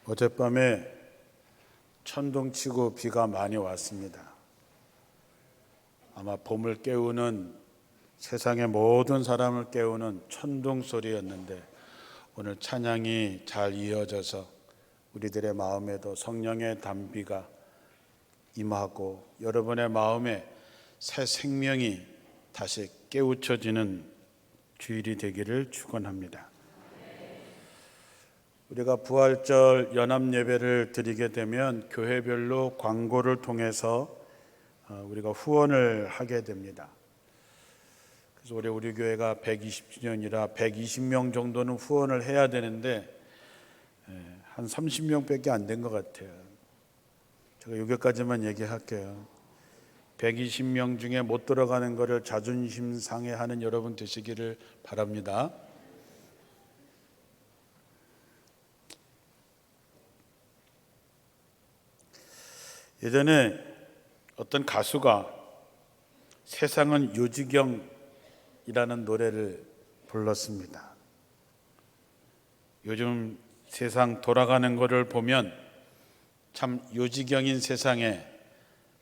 어젯밤에 천둥치고 비가 많이 왔습니다. 아마 봄을 깨우는, 세상의 모든 사람을 깨우는 천둥 소리였는데, 오늘 찬양이 잘 이어져서 우리들의 마음에도 성령의 단비가 임하고 여러분의 마음에 새 생명이 다시 깨우쳐지는 주일이 되기를 축원합니다. 우리가 부활절 연합예배를 드리게 되면 교회별로 광고를 통해서 우리가 후원을 하게 됩니다. 그래서 우리 교회가 120주년이라 120명 정도는 후원을 해야 되는데 한 30명밖에 안 된 것 같아요. 제가 여기까지만 얘기할게요. 120명 중에 못 들어가는 것을 자존심 상해하는 여러분 되시기를 바랍니다. 예전에 어떤 가수가 세상은 요지경이라는 노래를 불렀습니다. 요즘 세상 돌아가는 것을 보면 참 요지경인 세상에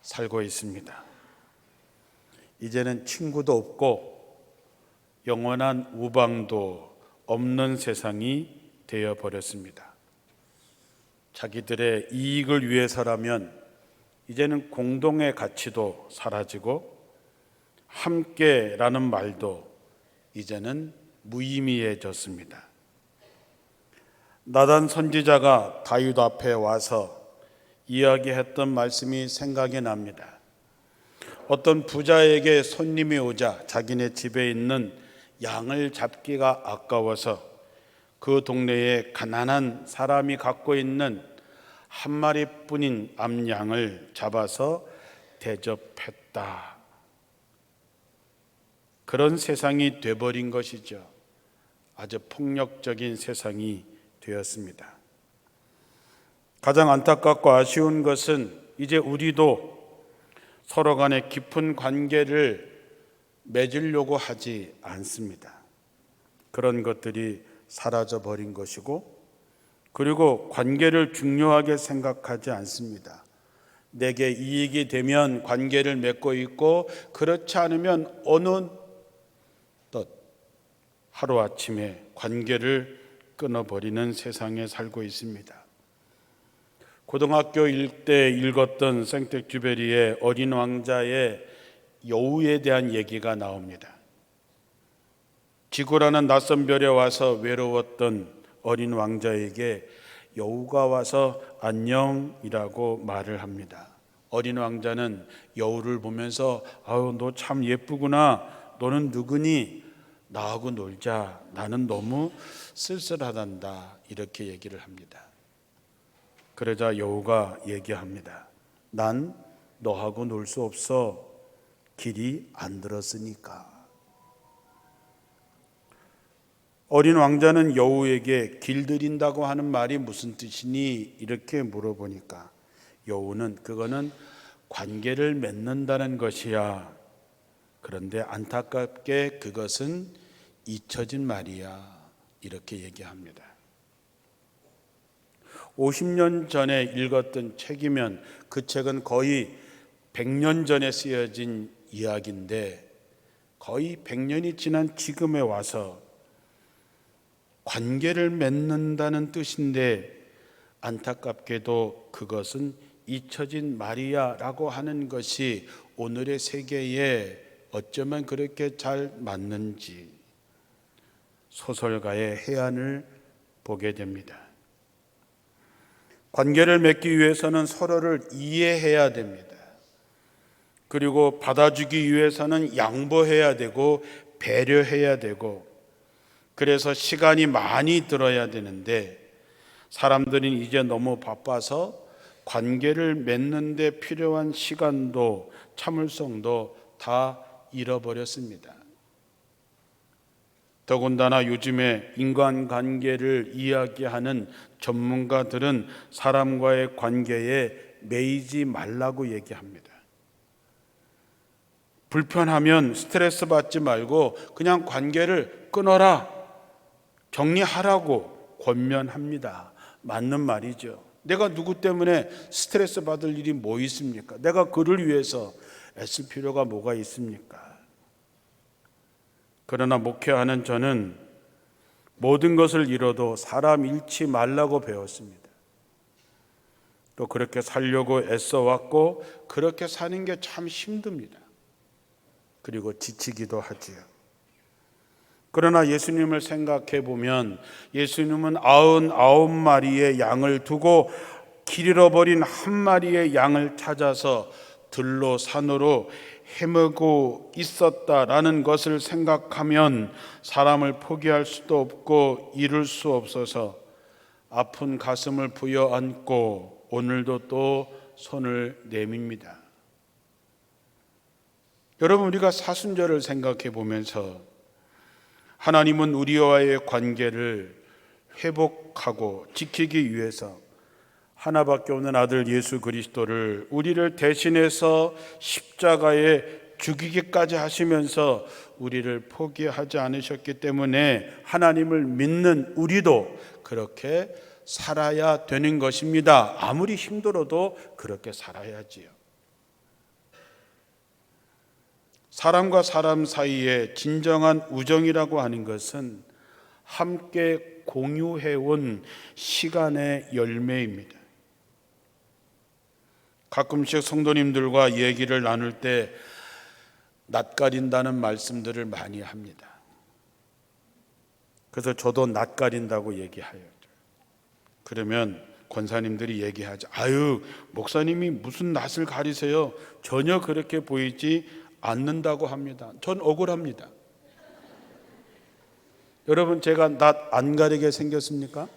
살고 있습니다. 이제는 친구도 없고 영원한 우방도 없는 세상이 되어버렸습니다. 자기들의 이익을 위해서라면 이제는 공동의 가치도 사라지고 함께라는 말도 이제는 무의미해졌습니다. 나단 선지자가 다윗 앞에 와서 이야기했던 말씀이 생각이 납니다. 어떤 부자에게 손님이 오자 자기네 집에 있는 양을 잡기가 아까워서 그 동네에 가난한 사람이 갖고 있는 한 마리뿐인 암양을 잡아서 대접했다. 그런 세상이 되어버린 것이죠. 아주 폭력적인 세상이 되었습니다. 가장 안타깝고 아쉬운 것은 이제 우리도 서로 간에 깊은 관계를 맺으려고 하지 않습니다. 그런 것들이 사라져 버린 것이고, 그리고 관계를 중요하게 생각하지 않습니다. 내게 이익이 되면 관계를 맺고 있고, 그렇지 않으면 어느 또 하루아침에 관계를 끊어버리는 세상에 살고 있습니다. 고등학교 때 읽었던 생텍쥐베리의 어린 왕자의 여우에 대한 얘기가 나옵니다. 지구라는 낯선 별에 와서 외로웠던 어린 왕자에게 여우가 와서 안녕이라고 말을 합니다. 어린 왕자는 여우를 보면서 아유, 너 참 예쁘구나. 너는 누구니? 나하고 놀자. 나는 너무 쓸쓸하단다. 이렇게 얘기를 합니다. 그러자 여우가 얘기합니다. 난 너하고 놀 수 없어. 길이 안 들었으니까. 어린 왕자는 여우에게 길들인다고 하는 말이 무슨 뜻이니? 이렇게 물어보니까 여우는 그거는 관계를 맺는다는 것이야. 그런데 안타깝게 그것은 잊혀진 말이야. 이렇게 얘기합니다. 50년 전에 읽었던 책이면 그 책은 거의 100년 전에 쓰여진 이야기인데, 거의 100년이 지난 지금에 와서 관계를 맺는다는 뜻인데 안타깝게도 그것은 잊혀진 말이야라고 하는 것이 오늘의 세계에 어쩌면 그렇게 잘 맞는지 소설가의 해안을 보게 됩니다. 관계를 맺기 위해서는 서로를 이해해야 됩니다. 그리고 받아주기 위해서는 양보해야 되고 배려해야 되고, 그래서 시간이 많이 들어야 되는데 사람들은 이제 너무 바빠서 관계를 맺는 데 필요한 시간도 참을성도 다 잃어버렸습니다. 더군다나 요즘에 인간관계를 이야기하는 전문가들은 사람과의 관계에 매이지 말라고 얘기합니다. 불편하면 스트레스 받지 말고 그냥 관계를 끊어라, 정리하라고 권면합니다. 맞는 말이죠. 내가 누구 때문에 스트레스 받을 일이 뭐 있습니까? 내가 그를 위해서 애쓸 필요가 뭐가 있습니까? 그러나 목회하는 저는 모든 것을 잃어도 사람 잃지 말라고 배웠습니다. 또 그렇게 살려고 애써왔고 그렇게 사는 게 참 힘듭니다. 그리고 지치기도 하지요. 그러나 예수님을 생각해 보면 예수님은 99마리의 양을 두고 길 잃어버린 한 마리의 양을 찾아서 들로 산으로 헤매고 있었다라는 것을 생각하면 사람을 포기할 수도 없고 이룰 수 없어서 아픈 가슴을 부여안고 오늘도 또 손을 내밉니다. 여러분, 우리가 사순절을 생각해 보면서 하나님은 우리와의 관계를 회복하고 지키기 위해서 하나밖에 없는 아들 예수 그리스도를 우리를 대신해서 십자가에 죽이기까지 하시면서 우리를 포기하지 않으셨기 때문에 하나님을 믿는 우리도 그렇게 살아야 되는 것입니다. 아무리 힘들어도 그렇게 살아야지요. 사람과 사람 사이에 진정한 우정이라고 하는 것은 함께 공유해온 시간의 열매입니다. 가끔씩 성도님들과 얘기를 나눌 때 낯가린다는 말씀들을 많이 합니다. 그래서 저도 낯가린다고 얘기해요. 그러면 권사님들이 얘기하죠. 아유, 목사님이 무슨 낯을 가리세요? 전혀 그렇게 보이지 않는다고 합니다. 전 억울합니다. 여러분, 제가 낯 안 가리게 생겼습니까?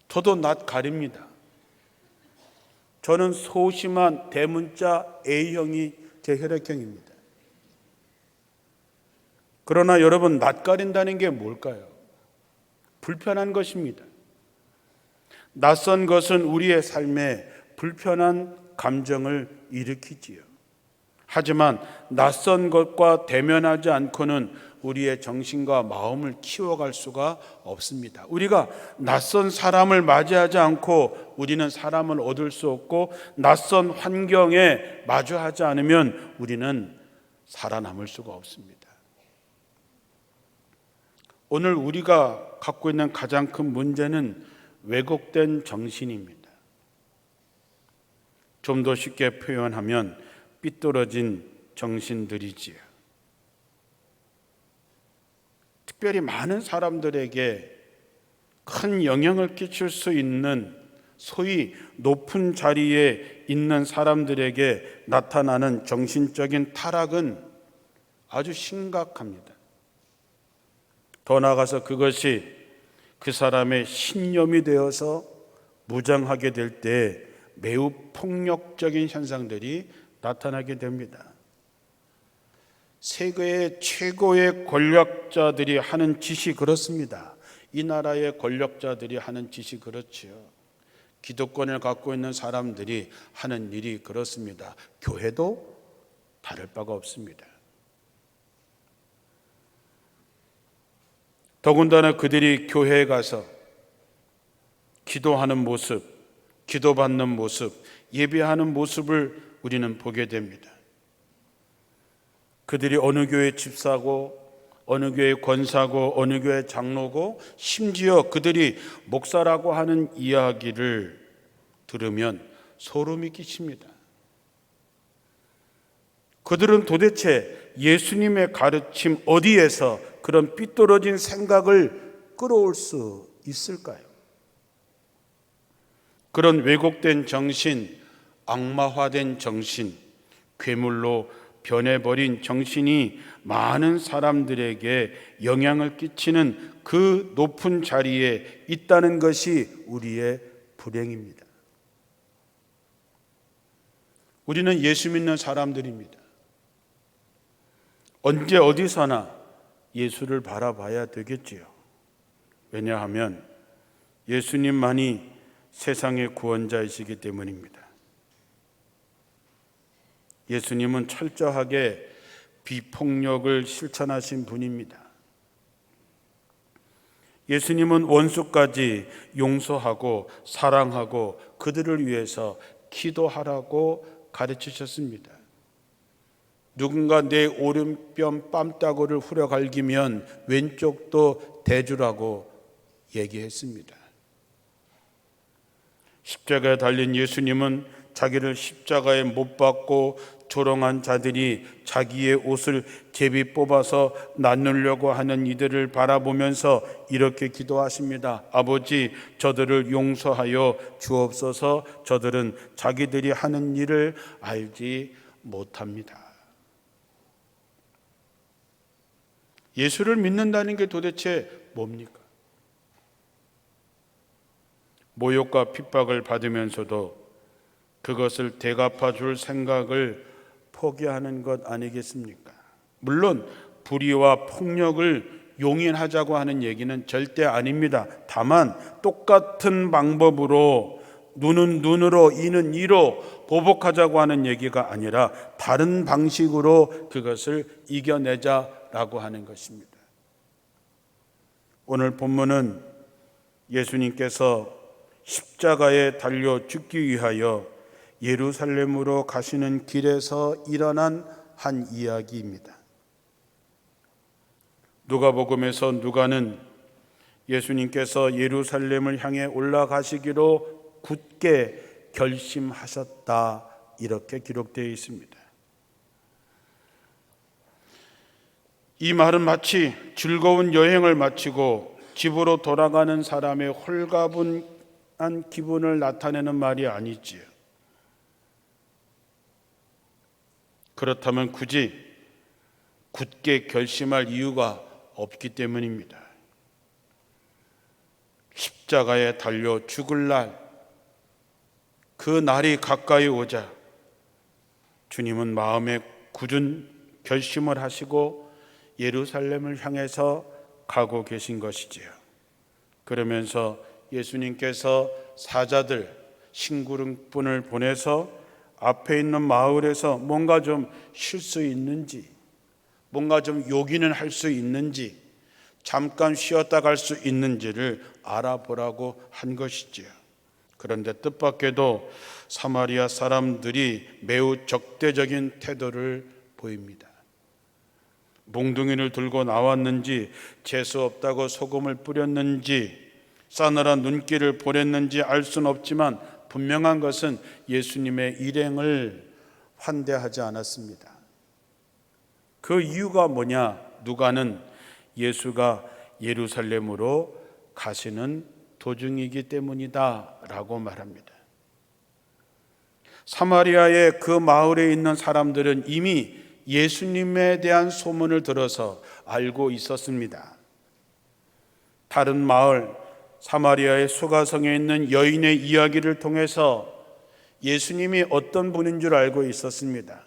저도 낯 가립니다. 저는 소심한 대문자 A형이 제 혈액형입니다. 그러나 여러분, 낯 가린다는 게 뭘까요? 불편한 것입니다. 낯선 것은 우리의 삶에 불편한 감정을 일으키지요. 하지만 낯선 것과 대면하지 않고는 우리의 정신과 마음을 키워갈 수가 없습니다. 우리가 낯선 사람을 맞이하지 않고 우리는 사람을 얻을 수 없고 낯선 환경에 마주하지 않으면 우리는 살아남을 수가 없습니다. 오늘 우리가 갖고 있는 가장 큰 문제는 왜곡된 정신입니다. 좀 더 쉽게 표현하면 삐뚤어진 정신들이지요. 특별히 많은 사람들에게 큰 영향을 끼칠 수 있는 소위 높은 자리에 있는 사람들에게 나타나는 정신적인 타락은 아주 심각합니다. 더 나아가서 그것이 그 사람의 신념이 되어서 무장하게 될 때 매우 폭력적인 현상들이 나타나게 됩니다. 세계의 최고의 권력자들이 하는 짓이 그렇습니다. 이 나라의 권력자들이 하는 짓이 그렇지요. 기득권을 갖고 있는 사람들이 하는 일이 그렇습니다. 교회도 다를 바가 없습니다. 더군다나 그들이 교회에 가서 기도하는 모습, 기도받는 모습, 예배하는 모습을 우리는 보게 됩니다. 그들이 어느 교회 집사고 어느 교회 권사고 어느 교회 장로고 심지어 그들이 목사라고 하는 이야기를 들으면 소름이 끼칩니다. 그들은 도대체 예수님의 가르침 어디에서 그런 삐뚤어진 생각을 끌어올 수 있을까요? 그런 왜곡된 정신, 악마화된 정신, 괴물로 변해버린 정신이 많은 사람들에게 영향을 끼치는 그 높은 자리에 있다는 것이 우리의 불행입니다. 우리는 예수 믿는 사람들입니다. 언제 어디서나 예수를 바라봐야 되겠지요. 왜냐하면 예수님만이 세상의 구원자이시기 때문입니다. 예수님은 철저하게 비폭력을 실천하신 분입니다. 예수님은 원수까지 용서하고 사랑하고 그들을 위해서 기도하라고 가르치셨습니다. 누군가 내 오른뺨 뺨따구를 후려갈기면 왼쪽도 대주라고 얘기했습니다. 십자가에 달린 예수님은 자기를 십자가에 못 박고 조롱한 자들이 자기의 옷을 제비 뽑아서 나누려고 하는 이들을 바라보면서 이렇게 기도하십니다. 아버지, 저들을 용서하여 주옵소서. 저들은 자기들이 하는 일을 알지 못합니다. 예수를 믿는다는 게 도대체 뭡니까? 모욕과 핍박을 받으면서도 그것을 대갚아 줄 생각을 포기하는 것 아니겠습니까? 물론 불의와 폭력을 용인하자고 하는 얘기는 절대 아닙니다. 다만 똑같은 방법으로 눈은 눈으로 이는 이로 보복하자고 하는 얘기가 아니라 다른 방식으로 그것을 이겨내자라고 하는 것입니다. 오늘 본문은 예수님께서 십자가에 달려 죽기 위하여 예루살렘으로 가시는 길에서 일어난 한 이야기입니다. 누가복음에서 누가는 예수님께서 예루살렘을 향해 올라가시기로 굳게 결심하셨다 이렇게 기록되어 있습니다. 이 말은 마치 즐거운 여행을 마치고 집으로 돌아가는 사람의 홀가분한 기분을 나타내는 말이 아니지요. 그렇다면 굳이 굳게 결심할 이유가 없기 때문입니다. 십자가에 달려 죽을 날, 그 날이 가까이 오자 주님은 마음에 굳은 결심을 하시고 예루살렘을 향해서 가고 계신 것이지요. 그러면서 예수님께서 사자들, 심부름꾼을 보내서 앞에 있는 마을에서 뭔가 좀 쉴 수 있는지, 뭔가 좀 요기는 할 수 있는지, 잠깐 쉬었다 갈 수 있는지를 알아보라고 한 것이지요. 그런데 뜻밖에도 사마리아 사람들이 매우 적대적인 태도를 보입니다. 몽둥이를 들고 나왔는지, 재수 없다고 소금을 뿌렸는지, 싸늘한 눈길을 보냈는지 알 수는 없지만 분명한 것은 예수님의 일행을 환대하지 않았습니다. 그 이유가 뭐냐? 누가는 예수가 예루살렘으로 가시는 도중이기 때문이다 라고 말합니다. 사마리아의 그 마을에 있는 사람들은 이미 예수님에 대한 소문을 들어서 알고 있었습니다. 다른 마을 사마리아의 수가성에 있는 여인의 이야기를 통해서 예수님이 어떤 분인 줄 알고 있었습니다.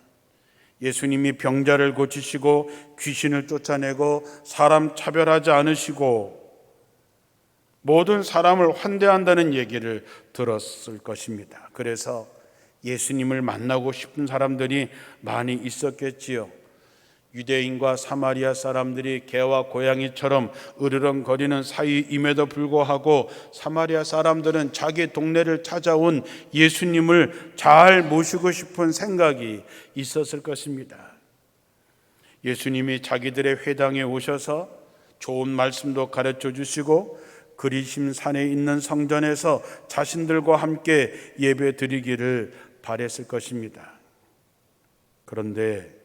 예수님이 병자를 고치시고 귀신을 쫓아내고 사람 차별하지 않으시고 모든 사람을 환대한다는 얘기를 들었을 것입니다. 그래서 예수님을 만나고 싶은 사람들이 많이 있었겠지요. 유대인과 사마리아 사람들이 개와 고양이처럼 으르렁거리는 사이임에도 불구하고 사마리아 사람들은 자기 동네를 찾아온 예수님을 잘 모시고 싶은 생각이 있었을 것입니다. 예수님이 자기들의 회당에 오셔서 좋은 말씀도 가르쳐 주시고 그리심 산에 있는 성전에서 자신들과 함께 예배 드리기를 바랬을 것입니다. 그런데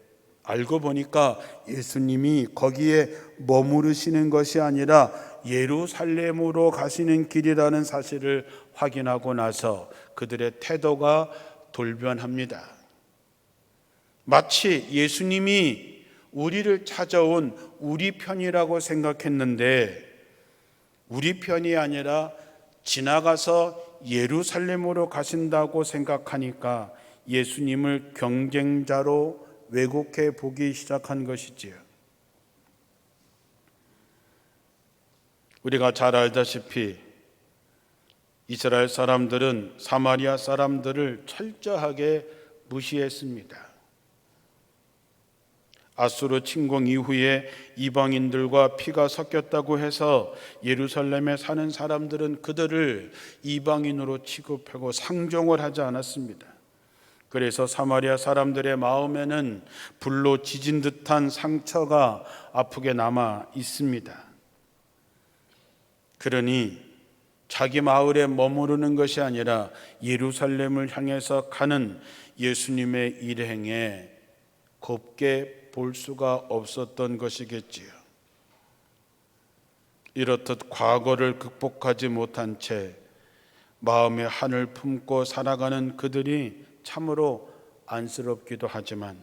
알고 보니까 예수님이 거기에 머무르시는 것이 아니라 예루살렘으로 가시는 길이라는 사실을 확인하고 나서 그들의 태도가 돌변합니다. 마치 예수님이 우리를 찾아온 우리 편이라고 생각했는데 우리 편이 아니라 지나가서 예루살렘으로 가신다고 생각하니까 예수님을 경쟁자로 왜곡해 보기 시작한 것이지요. 우리가 잘 알다시피 이스라엘 사람들은 사마리아 사람들을 철저하게 무시했습니다. 아수르 침공 이후에 이방인들과 피가 섞였다고 해서 예루살렘에 사는 사람들은 그들을 이방인으로 취급하고 상종을 하지 않았습니다. 그래서 사마리아 사람들의 마음에는 불로 지진 듯한 상처가 아프게 남아 있습니다. 그러니 자기 마을에 머무르는 것이 아니라 예루살렘을 향해서 가는 예수님의 일행에 곱게 볼 수가 없었던 것이겠지요. 이렇듯 과거를 극복하지 못한 채 마음의 한을 품고 살아가는 그들이 참으로 안쓰럽기도 하지만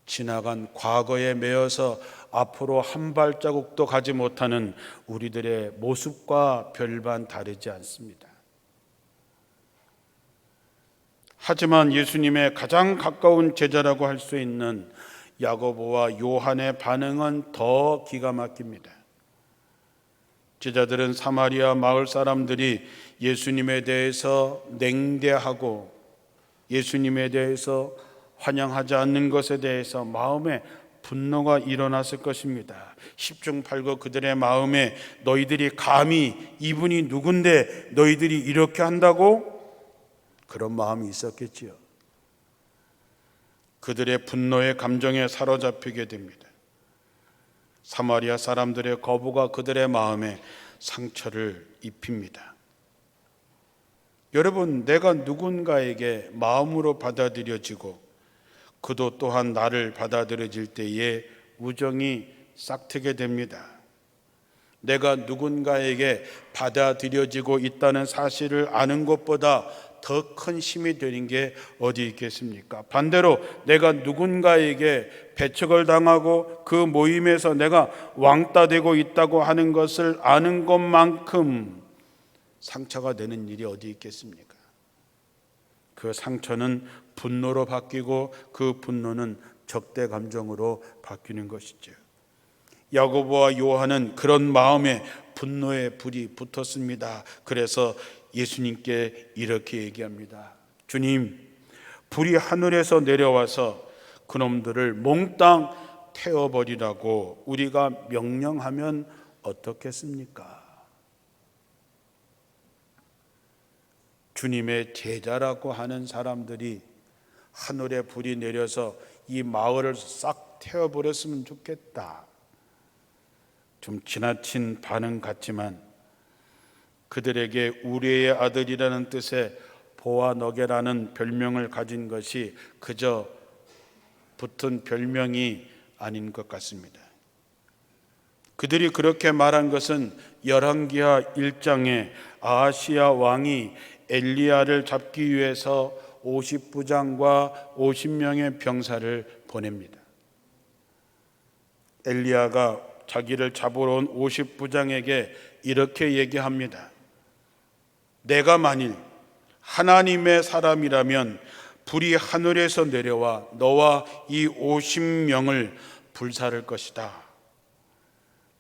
지나간 과거에 매여서 앞으로 한 발자국도 가지 못하는 우리들의 모습과 별반 다르지 않습니다. 하지만 예수님의 가장 가까운 제자라고 할 수 있는 야고보와 요한의 반응은 더 기가 막힙니다. 제자들은 사마리아 마을 사람들이 예수님에 대해서 냉대하고 예수님에 대해서 환영하지 않는 것에 대해서 마음에 분노가 일어났을 것입니다. 10중 8구 그들의 마음에 너희들이 감히 이분이 누군데 너희들이 이렇게 한다고? 그런 마음이 있었겠지요. 그들의 분노의 감정에 사로잡히게 됩니다. 사마리아 사람들의 거부가 그들의 마음에 상처를 입힙니다. 여러분, 내가 누군가에게 마음으로 받아들여지고 그도 또한 나를 받아들여질 때에 우정이 싹트게 됩니다. 내가 누군가에게 받아들여지고 있다는 사실을 아는 것보다 더 큰 힘이 되는 게 어디 있겠습니까? 반대로 내가 누군가에게 배척을 당하고 그 모임에서 내가 왕따 되고 있다고 하는 것을 아는 것만큼 상처가 되는 일이 어디 있겠습니까? 그 상처는 분노로 바뀌고 그 분노는 적대 감정으로 바뀌는 것이죠. 야고보와 요한은 그런 마음에 분노의 불이 붙었습니다. 그래서 예수님께 이렇게 얘기합니다. 주님, 불이 하늘에서 내려와서 그놈들을 몽땅 태워버리라고 우리가 명령하면 어떻겠습니까? 주님의 제자라고 하는 사람들이 하늘에 불이 내려서 이 마을을 싹 태워버렸으면 좋겠다. 좀 지나친 반응 같지만 그들에게 우리의 아들이라는 뜻의 보아너게라는 별명을 가진 것이 그저 붙은 별명이 아닌 것 같습니다. 그들이 그렇게 말한 것은 열왕기하 1장에 아하시야 왕이 엘리야를 잡기 위해서 50부장과 50명의 병사를 보냅니다. 엘리야가 자기를 잡으러 온 50부장에게 이렇게 얘기합니다. 내가 만일 하나님의 사람이라면 불이 하늘에서 내려와 너와 이 50명을 불사를 것이다.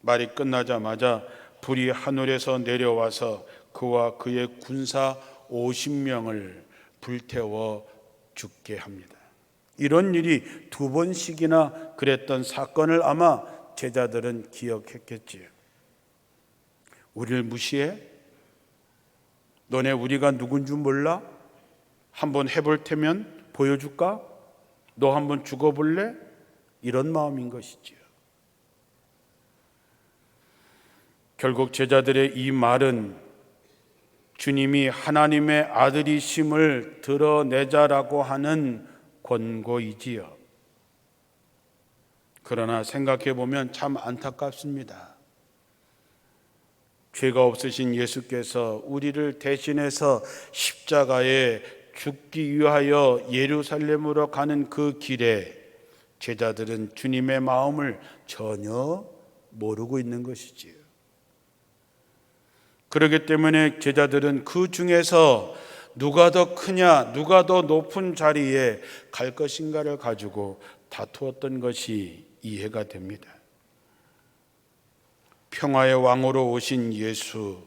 말이 끝나자마자 불이 하늘에서 내려와서 그와 그의 군사 50명을 불태워 죽게 합니다. 이런 일이 2번씩이나 그랬던 사건을 아마 제자들은 기억했겠지요. 우리를 무시해? 너네 우리가 누군 줄 몰라? 한번 해볼 테면 보여줄까? 너 한번 죽어볼래? 이런 마음인 것이지요. 결국 제자들의 이 말은 주님이 하나님의 아들이심을 드러내자라고 하는 권고이지요. 그러나 생각해 보면 참 안타깝습니다. 죄가 없으신 예수께서 우리를 대신해서 십자가에 죽기 위하여 예루살렘으로 가는 그 길에 제자들은 주님의 마음을 전혀 모르고 있는 것이지요. 그렇기 때문에 제자들은 그 중에서 누가 더 크냐, 누가 더 높은 자리에 갈 것인가를 가지고 다투었던 것이 이해가 됩니다. 평화의 왕으로 오신 예수,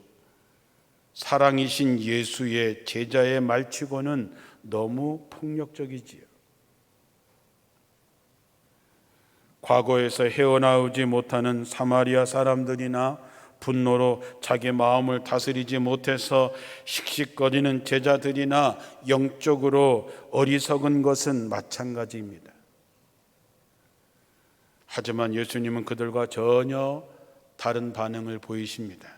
사랑이신 예수의 제자의 말치고는 너무 폭력적이지요. 과거에서 헤어나오지 못하는 사마리아 사람들이나 분노로 자기 마음을 다스리지 못해서 씩씩거리는 제자들이나 영적으로 어리석은 것은 마찬가지입니다. 하지만 예수님은 그들과 전혀 다른 반응을 보이십니다.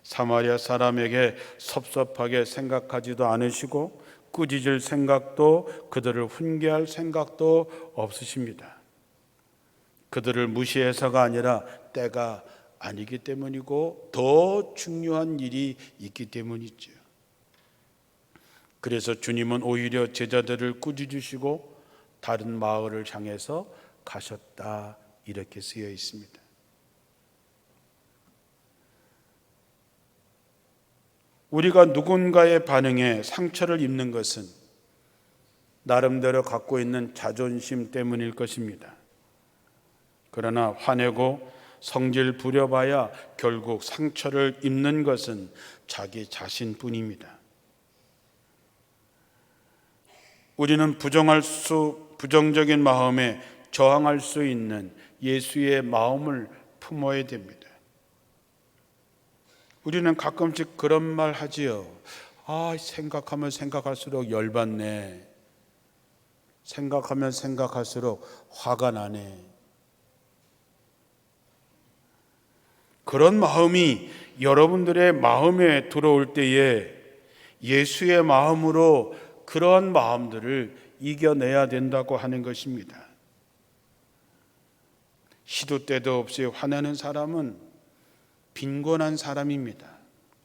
사마리아 사람에게 섭섭하게 생각하지도 않으시고 꾸짖을 생각도, 그들을 훈계할 생각도 없으십니다. 그들을 무시해서가 아니라 때가 아니기 때문이고 더 중요한 일이 있기 때문이죠. 그래서 주님은 오히려 제자들을 꾸짖으시고 다른 마을을 향해서 가셨다, 이렇게 쓰여 있습니다. 우리가 누군가의 반응에 상처를 입는 것은 나름대로 갖고 있는 자존심 때문일 것입니다. 그러나 화내고 성질 부려봐야 결국 상처를 입는 것은 자기 자신뿐입니다. 우리는 부정적인 마음에 저항할 수 있는 예수의 마음을 품어야 됩니다. 우리는 가끔씩 그런 말 하지요. 생각하면 생각할수록 열받네. 생각하면 생각할수록 화가 나네. 그런 마음이 여러분들의 마음에 들어올 때에 예수의 마음으로 그러한 마음들을 이겨내야 된다고 하는 것입니다. 시도 때도 없이 화내는 사람은 빈곤한 사람입니다.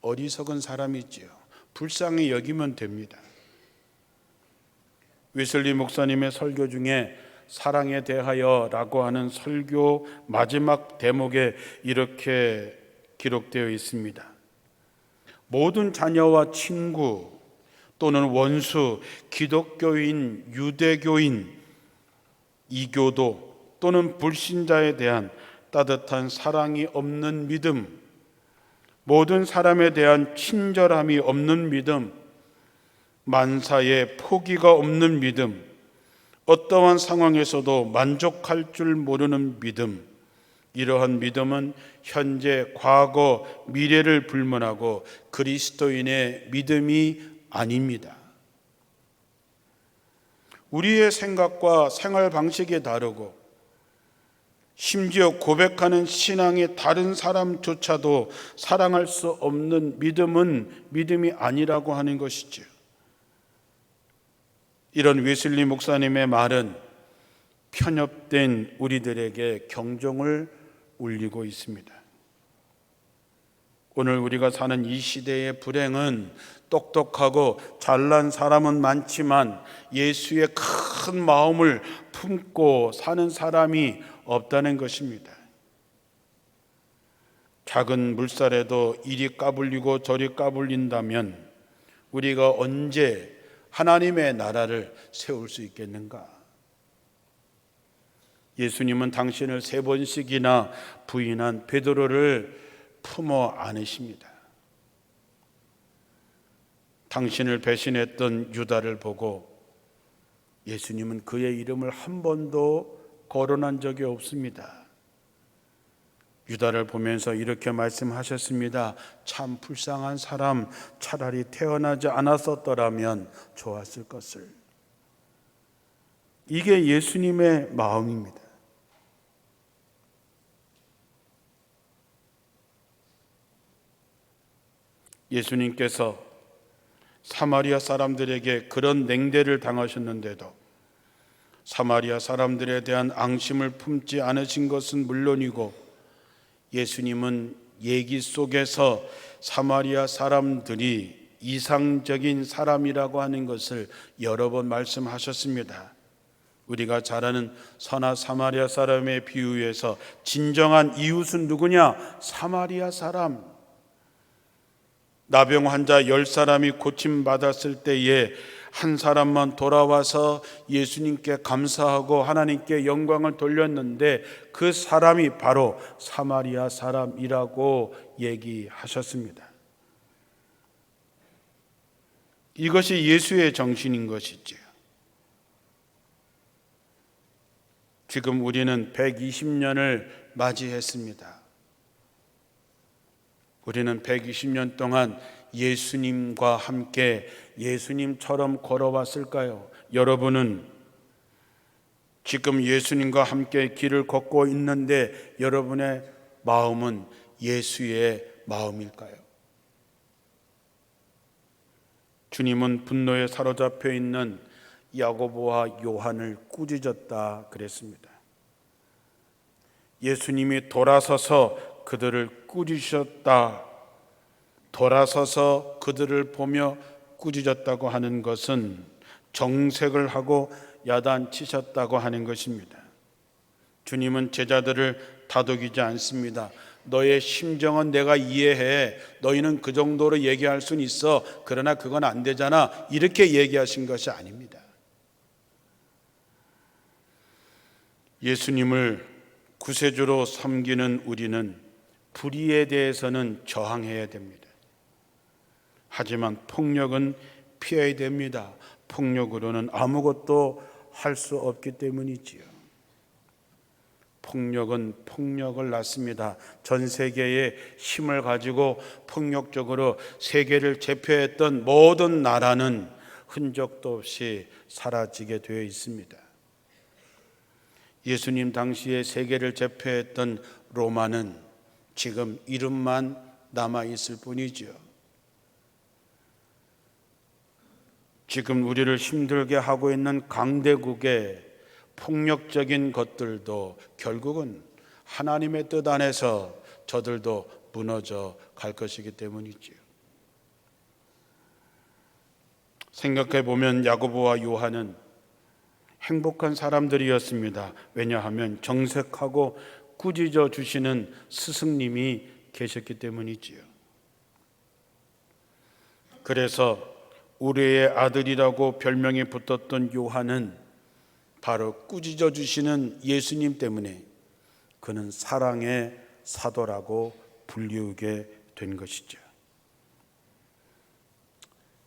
어리석은 사람이지요. 불쌍히 여기면 됩니다. 웨슬리 목사님의 설교 중에 사랑에 대하여라고 하는 설교 마지막 대목에 이렇게 기록되어 있습니다. 모든 자녀와 친구 또는 원수, 기독교인, 유대교인, 이교도 또는 불신자에 대한 따뜻한 사랑이 없는 믿음, 모든 사람에 대한 친절함이 없는 믿음, 만사에 포기가 없는 믿음, 어떠한 상황에서도 만족할 줄 모르는 믿음, 이러한 믿음은 현재, 과거, 미래를 불문하고 그리스도인의 믿음이 아닙니다. 우리의 생각과 생활 방식이 다르고 심지어 고백하는 신앙이 다른 사람조차도 사랑할 수 없는 믿음은 믿음이 아니라고 하는 것이죠. 이런 웨슬리 목사님의 말은 편협된 우리들에게 경종을 울리고 있습니다. 오늘 우리가 사는 이 시대의 불행은 똑똑하고 잘난 사람은 많지만 예수의 큰 마음을 품고 사는 사람이 없다는 것입니다. 작은 물살에도 이리 까불리고 저리 까불린다면 우리가 언제 하나님의 나라를 세울 수 있겠는가? 예수님은 당신을 3번씩이나 부인한 베드로를 품어 안으십니다. 당신을 배신했던 유다를 보고 예수님은 그의 이름을 한 번도 거론한 적이 없습니다. 유다를 보면서 이렇게 말씀하셨습니다. 참 불쌍한 사람, 차라리 태어나지 않았었더라면 좋았을 것을. 이게 예수님의 마음입니다. 예수님께서 사마리아 사람들에게 그런 냉대를 당하셨는데도 사마리아 사람들에 대한 앙심을 품지 않으신 것은 물론이고 예수님은 얘기 속에서 사마리아 사람들이 이상적인 사람이라고 하는 것을 여러 번 말씀하셨습니다. 우리가 잘 아는 선한 사마리아 사람의 비유에서 진정한 이웃은 누구냐? 사마리아 사람. 나병 환자 10사람이 고침받았을 때에 한 사람만 돌아와서 예수님께 감사하고 하나님께 영광을 돌렸는데 그 사람이 바로 사마리아 사람이라고 얘기하셨습니다. 이것이 예수의 정신인 것이지요. 지금 우리는 120년을 맞이했습니다. 우리는 120년 동안 예수님과 함께 예수님처럼 걸어왔을까요? 여러분은 지금 예수님과 함께 길을 걷고 있는데 여러분의 마음은 예수의 마음일까요? 주님은 분노에 사로잡혀 있는 야고보와 요한을 꾸짖었다 그랬습니다. 예수님이 돌아서서 그들을 꾸짖으셨다. 돌아서서 그들을 보며 꾸짖었다고 하는 것은 정색을 하고 야단치셨다고 하는 것입니다. 주님은 제자들을 다독이지 않습니다. 너의 심정은 내가 이해해. 너희는 그 정도로 얘기할 수는 있어. 그러나 그건 안 되잖아. 이렇게 얘기하신 것이 아닙니다. 예수님을 구세주로 섬기는 우리는 불의에 대해서는 저항해야 됩니다. 하지만 폭력은 피해야 됩니다. 폭력으로는 아무것도 할 수 없기 때문이지요. 폭력은 폭력을 낳습니다. 전 세계의 힘을 가지고 폭력적으로 세계를 제패했던 모든 나라는 흔적도 없이 사라지게 되어 있습니다. 예수님 당시에 세계를 제패했던 로마는 지금 이름만 남아있을 뿐이죠. 지금 우리를 힘들게 하고 있는 강대국의 폭력적인 것들도 결국은 하나님의 뜻 안에서 저들도 무너져 갈 것이기 때문이지요. 생각해 보면 야고보와 요한은 행복한 사람들이었습니다. 왜냐하면 정색하고 꾸짖어 주시는 스승님이 계셨기 때문이지요. 그래서 우리의 아들이라고 별명이 붙었던 요한은 바로 꾸짖어 주시는 예수님 때문에 그는 사랑의 사도라고 불리우게 된 것이죠.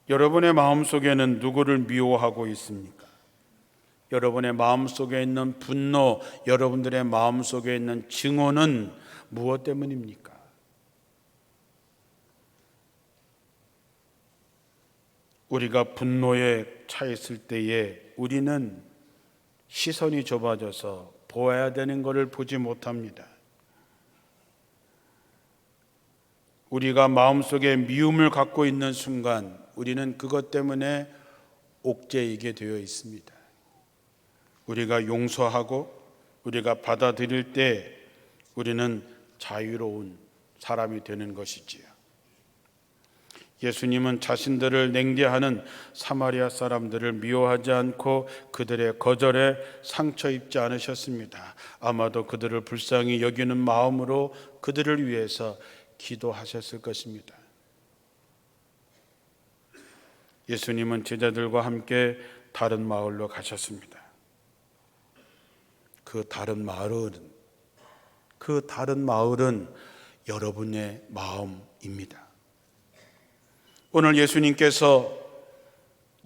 여러분의 마음속에는 누구를 미워하고 있습니까? 여러분의 마음속에 있는 분노, 여러분들의 마음속에 있는 증오는 무엇 때문입니까? 우리가 분노에 차있을 때에 우리는 시선이 좁아져서 보아야 되는 것을 보지 못합니다. 우리가 마음속에 미움을 갖고 있는 순간 우리는 그것 때문에 옥죄이게 되어 있습니다. 우리가 용서하고 우리가 받아들일 때 우리는 자유로운 사람이 되는 것이지요. 예수님은 자신들을 냉대하는 사마리아 사람들을 미워하지 않고 그들의 거절에 상처 입지 않으셨습니다. 아마도 그들을 불쌍히 여기는 마음으로 그들을 위해서 기도하셨을 것입니다. 예수님은 제자들과 함께 다른 마을로 가셨습니다. 그 다른 마을은 여러분의 마음입니다. 오늘 예수님께서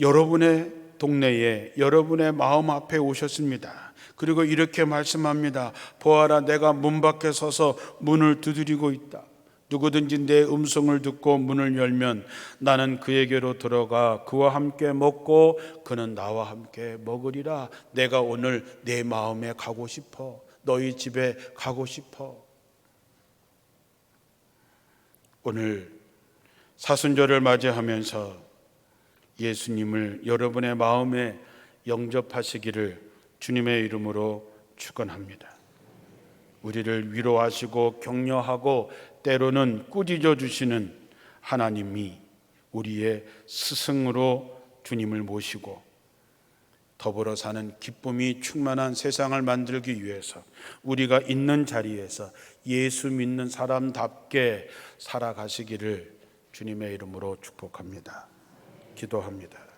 여러분의 동네에 여러분의 마음 앞에 오셨습니다. 그리고 이렇게 말씀합니다. 보아라, 내가 문 밖에 서서 문을 두드리고 있다. 누구든지 내 음성을 듣고 문을 열면 나는 그에게로 들어가 그와 함께 먹고 그는 나와 함께 먹으리라. 내가 오늘 내 마음에 가고 싶어. 너희 집에 가고 싶어. 오늘 사순절을 맞이하면서 예수님을 여러분의 마음에 영접하시기를 주님의 이름으로 축원합니다. 우리를 위로하시고 격려하고 때로는 꾸짖어 주시는 하나님이 우리의 스승으로 주님을 모시고 더불어 사는 기쁨이 충만한 세상을 만들기 위해서 우리가 있는 자리에서 예수 믿는 사람답게 살아가시기를 주님의 이름으로 축복합니다. 기도합니다.